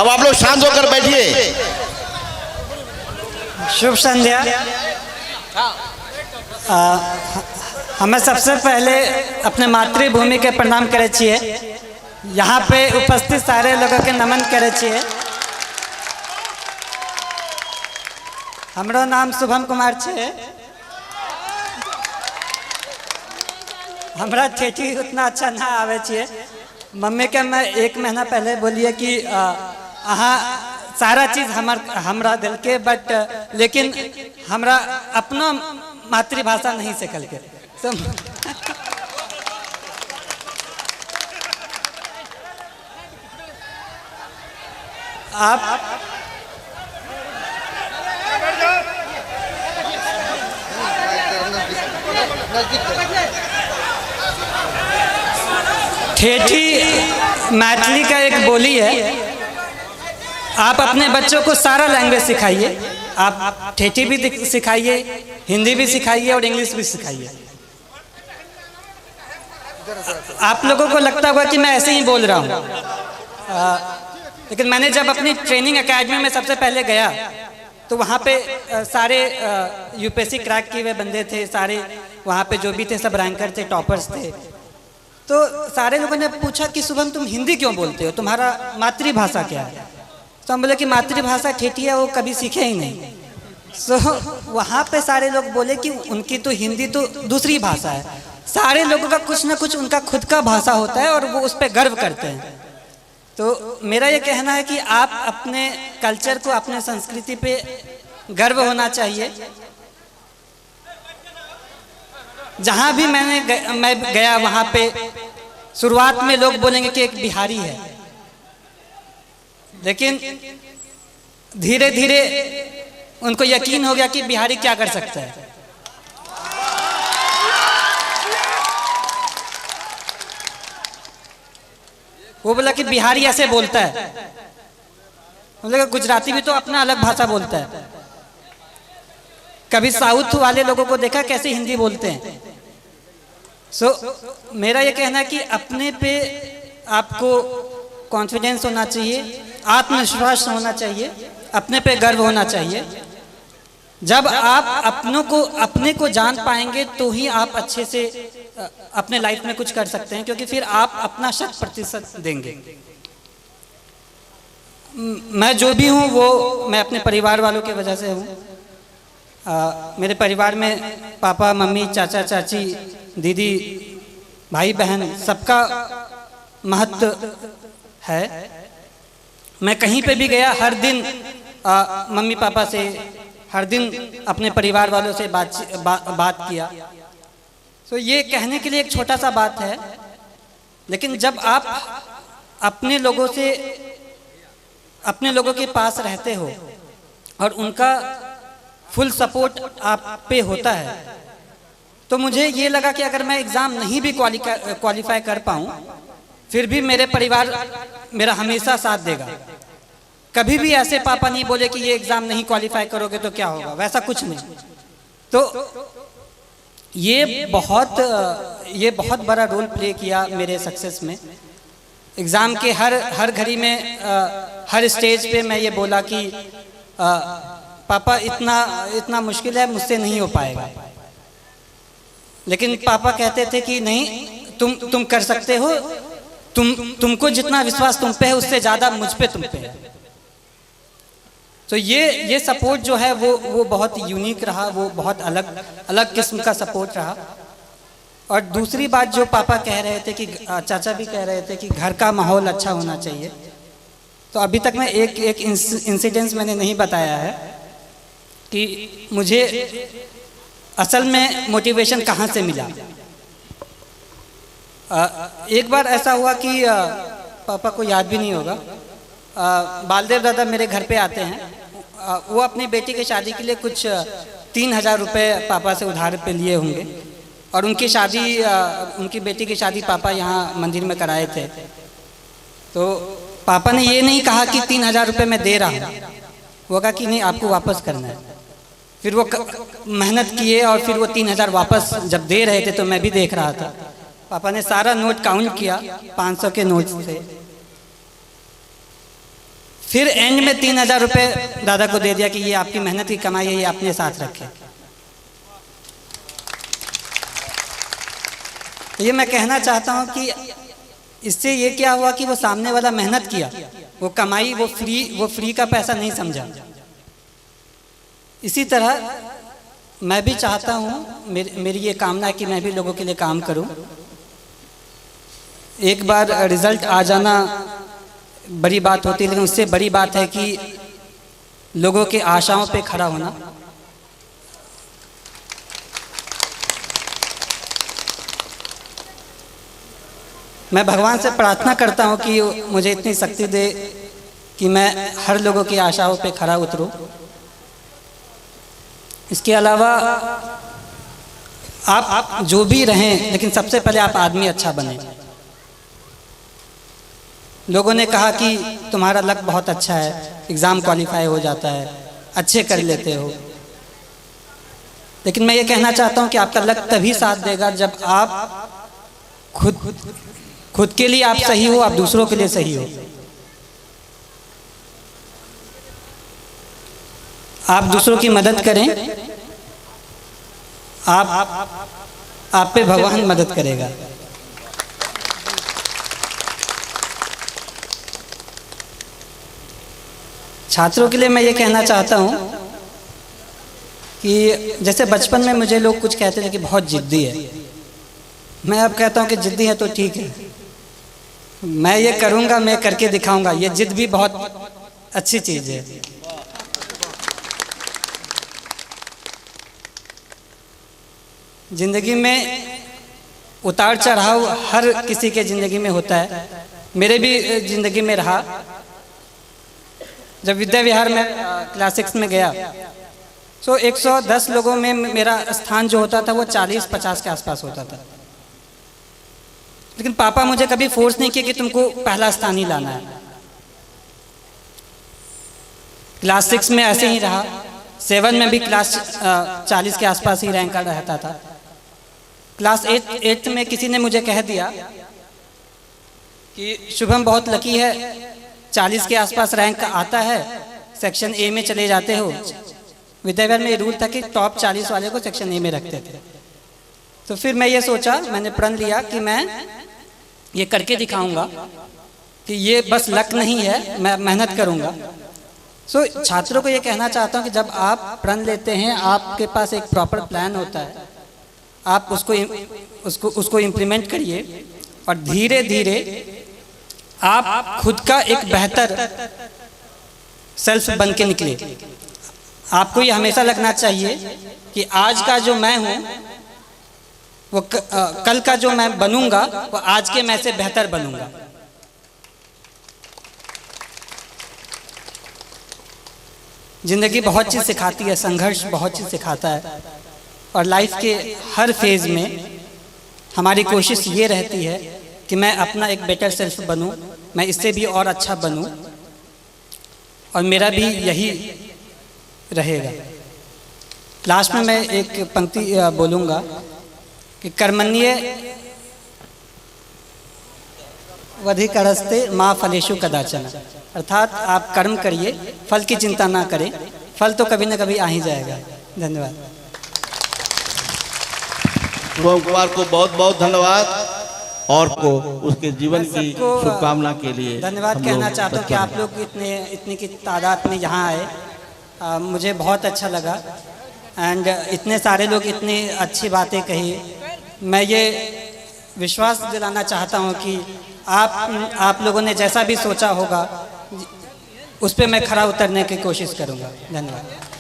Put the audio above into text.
अब आप लोग शांत होकर बैठिए। शुभ संध्या। हमें सबसे पहले अपने मातृभूमि के प्रणाम करे छिए। यहाँ पे उपस्थित सारे लोगों के नमन करे छिए। हमरो नाम शुभम कुमार छे। हमरा ठेठी उतना अच्छा ना आवे छे। मम्मी के मैं 1 महीना पहले बोलिए कि अहाँ सारा चीज हमरा दिल के, बट लेकिन हमरा अपना मातृभाषा नहीं सीखल के। तो आप ठेठी मैथिली का एक बोली है। आप अपने बच्चों को सारा लैंग्वेज सिखाइए। आप ठेठी भी सिखाइए, हिंदी भी सिखाइए और इंग्लिश भी सिखाइए। आप लोगों को लगता होगा कि मैं ऐसे ही बोल रहा हूँ, लेकिन मैंने जब अपनी ट्रेनिंग एकेडमी में सबसे पहले गया तो वहाँ पे सारे यूपीएससी क्रैक किए हुए बंदे थे। सारे वहाँ पे जो भी थे सब रैंकर थे, टॉपर्स थे। तो सारे लोगों ने पूछा कि शुभम तुम हिंदी क्यों बोलते हो, तुम्हारा मातृभाषा क्या है? तो हम बोले कि मातृभाषा ठेठी है, वो कभी सीखे ही नहीं। सो वहाँ पे सारे लोग बोले कि उनकी तो हिंदी तो दूसरी भाषा है। सारे लोगों का कुछ ना कुछ उनका खुद का भाषा होता है और वो उस पर गर्व करते हैं। तो मेरा ये कहना है कि आप अपने कल्चर को, अपने संस्कृति पे गर्व होना चाहिए। जहाँ भी मैं गया वहाँ पे शुरुआत में लोग बोलेंगे कि एक बिहारी है, लेकिन धीरे धीरे उनको यकीन हो गया कि बिहारी क्या कर सकता है। वो बोला कि बिहारी ऐसे बोलता है। बोला गुजराती भी तो अपना अलग भाषा बोलता है। कभी साउथ वाले लोगों को देखा कैसे हिंदी बोलते हैं। सो मेरा ये कहना है कि अपने पे आपको कॉन्फिडेंस होना चाहिए, आत्मविश्वास होना चाहिए, अपने पे गर्व होना चाहिए। जब आप अपने को जान पाएंगे तो ही आप अच्छे से अपने लाइफ में कुछ कर सकते हैं, क्योंकि फिर आप अपना 100% देंगे। मैं जो भी हूँ वो मैं अपने परिवार वालों की वजह से हूँ। मेरे परिवार में पापा, मम्मी, चाचा, चाची, दीदी, भाई, बहन सबका महत्व है। मैं कहीं पे भी गया हर दिन मम्मी पापा से, हर दिन अपने परिवार वालों से बात किया। तो ये कहने के लिए एक छोटा सा बात है, लेकिन जब आप अपने लोगों के पास रहते हो और उनका फुल सपोर्ट आप पे होता है, तो मुझे ये लगा कि अगर मैं एग्ज़ाम नहीं भी क्वालिफाई कर पाऊँ, फिर भी मेरे परिवार मेरा हमेशा साथ देगा। कभी भी ऐसे पापा नहीं बोले कि ये एग्ज़ाम नहीं क्वालिफाई करोगे तो क्या होगा, वैसा कुछ नहीं। तो ये बहुत बड़ा रोल प्ले किया मेरे सक्सेस में। एग्ज़ाम के हर घड़ी में, हर स्टेज पे मैं ये बोला कि पापा इतना मुश्किल है, मुझसे नहीं हो पाएगा। लेकिन पापा कहते थे कि नहीं, तुम कर सकते हो, तुमको जितना विश्वास तुम पे है उससे ज़्यादा मुझ पे तुम पे है। तो ये सपोर्ट जो है वो बहुत यूनिक रहा, वो बहुत अलग किस्म का सपोर्ट रहा। और दूसरी बात जो पापा कह रहे थे कि चाचा भी कह रहे थे कि घर का माहौल अच्छा होना चाहिए। तो अभी तक मैं एक इंसिडेंस मैंने नहीं बताया है कि मुझे असल में मोटिवेशन कहाँ से मिला। एक बार ऐसा हुआ कि पापा को याद भी नहीं होगा, बालदेव दादा मेरे घर पे आते हैं। वो अपनी बेटी की शादी के लिए कुछ 3000 रुपये पापा से उधार पे लिए होंगे, और उनकी बेटी की शादी पापा यहाँ मंदिर में कराए थे। तो पापा ने ये नहीं कहा कि 3000 रुपये मैं दे रहा हूँ, वो कहा कि नहीं, आपको वापस करना है। फिर वो मेहनत किए और फिर वो 3000 वापस जब दे रहे थे तो मैं भी देख रहा था। पापा ने सारा नोट काउंट किया, 500 के नोट थे। फिर एंड में 3,000 रुपये दादा को दे दिया कि ये आपकी मेहनत की कमाई है, ये अपने साथ रखें। तो ये मैं कहना चाहता हूँ कि इससे ये क्या हुआ कि वो सामने वाला मेहनत किया, वो कमाई, वो फ्री का पैसा नहीं समझा। इसी तरह मैं भी चाहता हूँ, मेरी ये कामना है कि मैं भी लोगों के लिए काम करूँ। एक बार रिजल्ट आ जाना बड़ी बात होती है, लेकिन उससे बड़ी बात है कि लोगों के आशाओं पे खड़ा होना। मैं भगवान से प्रार्थना करता हूँ कि मुझे इतनी शक्ति दे कि मैं हर लोगों की आशाओं पे खड़ा उतरूँ। इसके अलावा आप जो भी रहें, लेकिन सबसे पहले आप आदमी अच्छा बने। लोगों ने कहा कि तुम्हारा लक बहुत अच्छा है, एग्ज़ाम क्वालिफाई हो जाता है, अच्छे कर लेते हो, लेकिन मैं ये कहना चाहता हूँ कि आपका लक तभी साथ देगा जब आप खुद के लिए आप सही हो, आप दूसरों के लिए सही हो। आप दूसरों की मदद करें, आप पे भगवान मदद करेगा। छात्रों के लिए मैं ये कहना चाहता हूँ कि जैसे बचपन में मुझे लोग कुछ कहते थे कि बहुत जिद्दी है, मैं अब कहता हूँ कि जिद्दी है तो ठीक है, मैं ये करूँगा, मैं करके दिखाऊंगा। ये जिद भी बहुत अच्छी चीज़ है। जिंदगी में उतार चढ़ाव हर किसी के ज़िंदगी में होता है, मेरे भी ज़िंदगी में रहा। जब विद्या विहार में क्लास 6 में गया तो 110 लोगों में मेरा स्थान जो होता था वो 40-50 के आसपास होता था, लेकिन पापा मुझे कभी फोर्स नहीं किया कि तुमको पहला स्थान ही लाना है। क्लास 6 में ऐसे ही रहा, 7 में भी क्लास 40 के आसपास ही रैंक रहता था। क्लास 8 में किसी ने मुझे कह दिया कि शुभम बहुत लकी है, 40 के आसपास रैंक आता है, सेक्शन ए में चले जाते हो। विद्याविहार में ये रूल था कि टॉप 40 वाले को सेक्शन ए में रखते थे। तो फिर मैं ये सोचा, मैंने प्रण लिया कि मैं ये करके दिखाऊंगा कि ये बस लक नहीं है, मैं मेहनत करूंगा। सो छात्रों को ये कहना चाहता हूँ कि जब आप प्रण लेते हैं, आपके पास एक प्रॉपर प्लान होता है, आप उसको इम्प्लीमेंट करिए और धीरे धीरे आप खुद का एक बेहतर सेल्फ बन के निकले। आपको ये हमेशा लगना चाहिए कि आज का जो मैं हूँ वो कल का जो मैं बनूंगा वो आज के मैं से बेहतर बनूंगा। जिंदगी बहुत चीज़ सिखाती है, संघर्ष बहुत चीज़ सिखाता है, और लाइफ के हर फेज़ में हमारी कोशिश ये रहती है कि मैं अपना एक बेटर सेल्फ बनूं, मैं इससे भी और अच्छा बनूं, और मेरा भी यही रहेगा। लास्ट में मैं एक पंक्ति बोलूँगा कि कर्मण्ये वधिकरस्ते माँ फलेषु कदाचन, अर्थात आप कर्म करिए, फल की चिंता ना करें, फल तो कभी ना कभी आ ही जाएगा। धन्यवाद। शुभम कुमार को बहुत बहुत धन्यवाद और को उसके जीवन की शुभकामना के लिए धन्यवाद कहना चाहता हूँ कि आप लोग इतनी की तादाद में यहाँ आए, मुझे बहुत अच्छा लगा। एंड इतने सारे लोग इतनी अच्छी बातें कही। मैं ये विश्वास दिलाना चाहता हूँ कि आप लोगों ने जैसा भी सोचा होगा उस पर मैं खरा उतरने की कोशिश करूँगा। धन्यवाद।